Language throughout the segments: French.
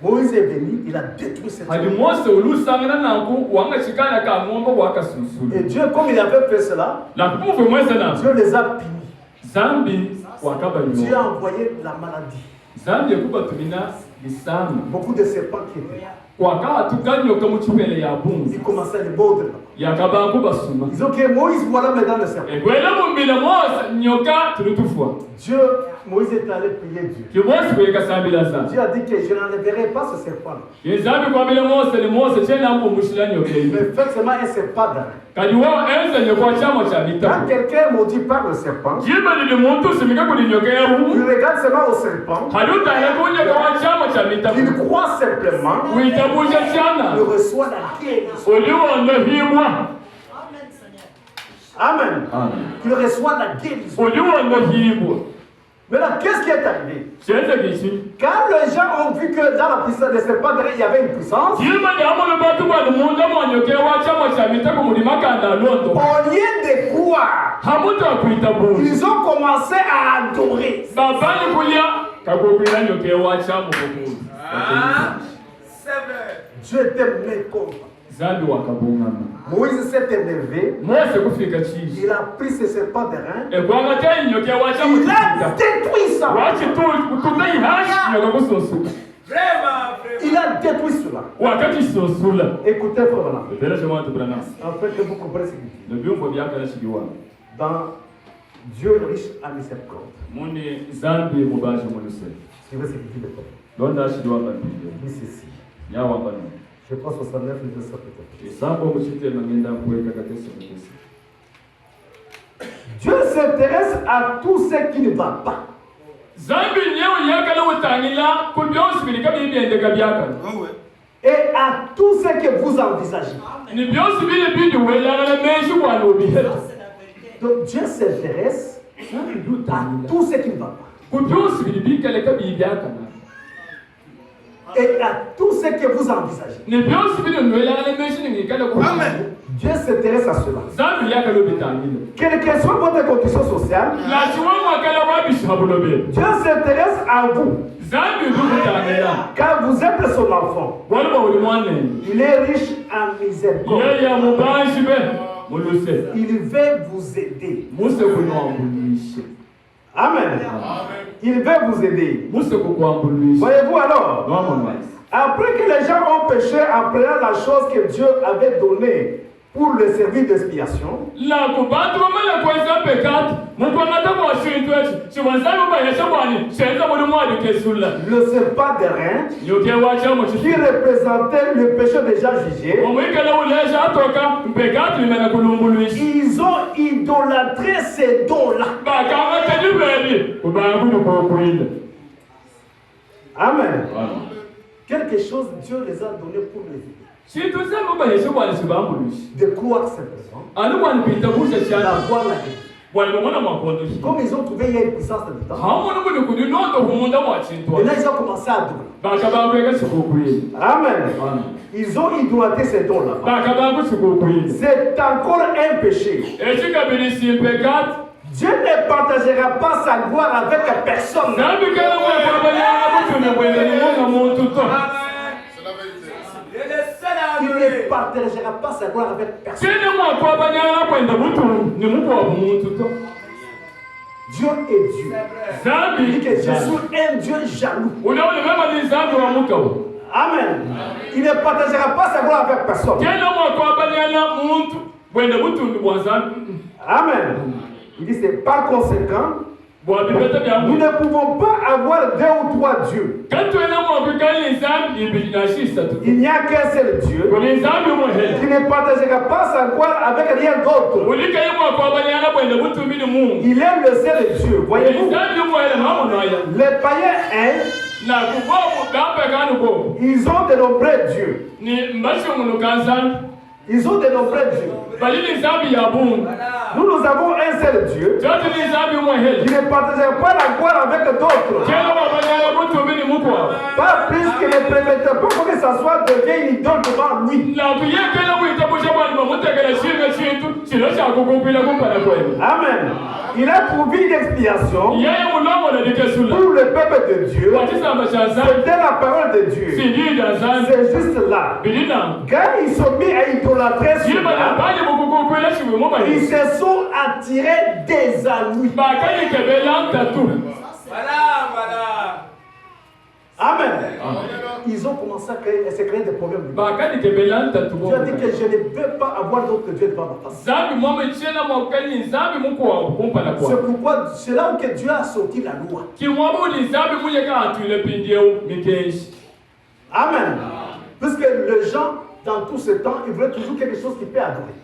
Moïse est venu, il a détruit cette chose. Et Dieu, comme il avait fait cela, Dieu les a punis. Dieu a envoyé la maladie. Beaucoup de serpents qui étaient là. Ils commençaient à les mordre. Ils ont dit Moïse, voilà maintenant le serpent. Dieu, Moïse est allé prier Dieu. Dieu a dit que je n'enlèverai pas ce serpent. Mais faites seulement un serpent d'arrêt. Quand quelqu'un maudit par le serpent, il regarde seulement au serpent, il croit simplement, il reçoit la guérison. Amen. Il reçoit la guérison. Maintenant, qu'est-ce qui est arrivé? Quand les gens ont vu que dans la puissance des serpents, il y avait une puissance, au lieu de croire, ils ont commencé à adorer. Dieu était mécontent. Moïse s'est énervé. Il a pris ses serpents de rein. Il a détruit ça. Il a détruit cela. Écoutez, frère, en fait, vous comprenez ce qu'il dit. Dans Dieu est riche à miséricorde. C'est vrai ce qu'il dit de toi. Il dit ceci. Je crois 69, il dit ça peut-être. Dieu s'intéresse à tout ce qui ne va pas. Et à tout ce que vous envisagez. Donc Dieu s'intéresse à tout ce qui ne va pas. Et à tout ce que vous envisagez. Amen. Dieu s'intéresse à cela. Quelle que soit votre condition sociale, Dieu s'intéresse à vous. Car vous êtes son enfant. Il est riche en miséricorde. Il veut vous aider. Amen. Il veut vous aider. Voyez-vous alors? Après que les gens ont péché en prenant la chose que Dieu avait donnée pour le service d'expiation, le serpent de rein qui représentait le péché déjà jugé, ils ont idolâtré ces dons-là. Amen. Quelque chose, Dieu les a donnés pour les aider. De croire simplement. D'avoir la guérison. Comme ils ont trouvé, il y a une puissance dedans. Et là, ils ont commencé à adorer. Amen. Ils ont idolâtré ces dons-là. C'est encore un péché. Dieu ne partagera pas sa gloire avec personne. Il ne partagera pas sa gloire avec personne. Dieu est Dieu. Il dit que Jésus est un Dieu jaloux. Amen. Il ne partagera pas sa gloire avec personne. Amen. Il dit c'est par conséquent, nous ne pouvons pas avoir deux ou trois dieux. Il n'y a qu'un seul Dieu qui ne partagera pas sa gloire avec rien d'autre. Il est le seul Dieu. Voyez-vous, les païens, ils ont de nombreux dieux. Ils ont de nombreux dieux. Nous avons un seul Dieu qui ne partage pas la gloire avec d'autres. Pas plus qu'il ne permettait pas que ça soit devenu une idole devant lui. Amen. Il a trouvé une expiation pour le peuple de Dieu. C'était la parole de Dieu. C'est juste là. Quand ils sont mis à idolâtrer cela, ils se sont attirés des amis. Amen. Ils ont commencé à se créer des problèmes. Tu as dit que je ne peux pas avoir d'autres dieux devant ma face. C'est pourquoi c'est là où Dieu a sorti la loi. Amen. Parce que les gens, dans tout ce temps, ils veulent toujours quelque chose qui peut adorer.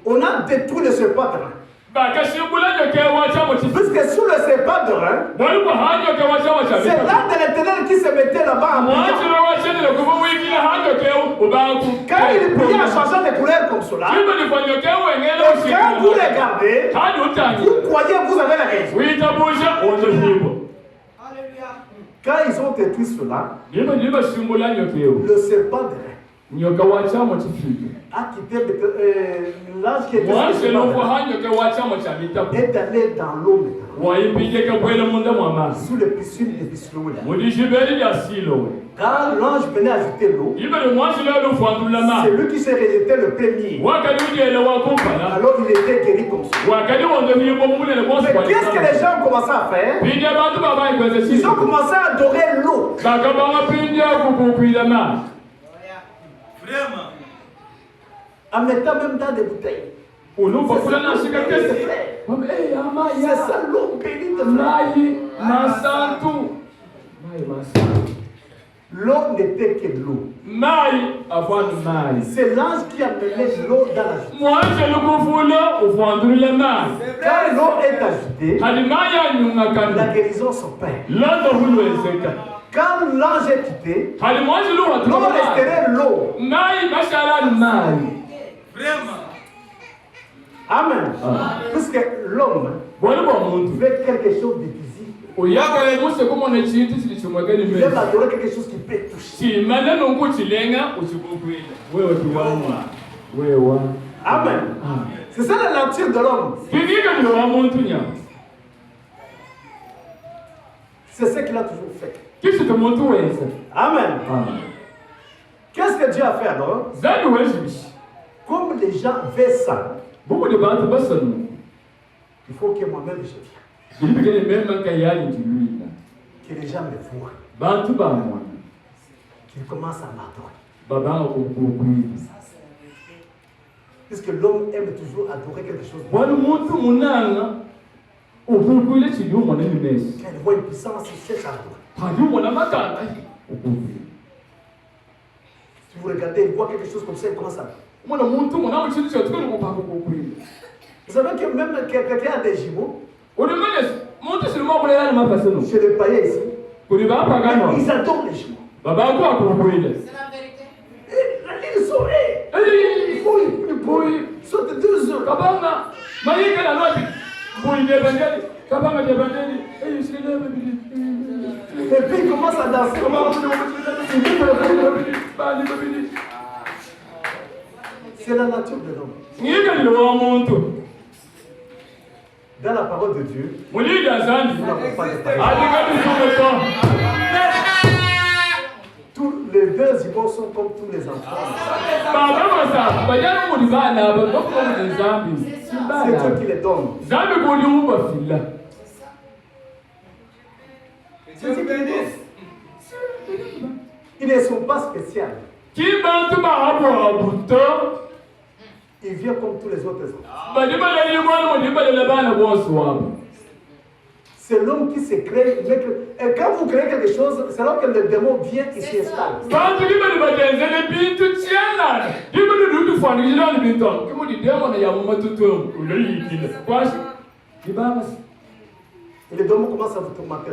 On a détruit le serpent de rein. Puisque sous le serpent de rein, c'est l'âme de l'Éternel qui se mettait là-bas en priant. Quand il priait en changeant de couleur comme cela, quand vous regardez, vous croyez que vous avez la raison. Quand ils ont détruit cela, le serpent de rein a quitté l'âge qui était est allé dans l'eau sous le piscine de Pisloé. Quand l'ange venait ajouter l'eau, c'est lui qui s'est rejeté le premier. Alors il était guéri comme ça. Mais qu'est-ce que les gens ont commencé à faire? Ils ont commencé à adorer l'eau. En mettant même dans des bouteilles. C'est ça l'eau bénie de l'eau n'était que l'eau. C'est l'ange qui a mené l'eau dans la journée. Quand l'eau est agitée, la guérison s'opère. Quand l'ange est quitté, l'eau resterait l'eau. Amen. Puisque l'homme fait quelque chose de visible. Il aime adorer quelque chose qui peut toucher. Amen. C'est ça la nature de l'homme. C'est ce qu'il a toujours fait. Amen. Qu'est-ce que Dieu a fait alors? Comme les gens veulent ça, il faut que moi-même je vienne. Que les gens me voient. Qu'ils commencent à m'adorer. Puisque l'homme aime toujours adorer quelque chose. Quand il voit une puissance, il cherche à adorer. Si vous regardez, il voit quelque chose comme ça, il commence à adorer. Vous savez que même quelqu'un a des jumeaux. Chez les païens ici, ils adorent les jumeaux. C'est la vérité. Ils sont ils sont de 2 heures. Et puis ils commencent à danser. C'est la nature de l'homme. Dans la parole de Dieu, nous n'avons pas de parole. Tous les deux immorts sont comme tous les enfants. C'est Dieu qui les donne. Ils ne sont pas spéciaux. Il vient comme tous les autres enfants. C'est l'homme qui se crée. Et quand vous créez quelque chose, c'est là que le démon vient et s'y installe. Et les démons commencent à vous tourmenter.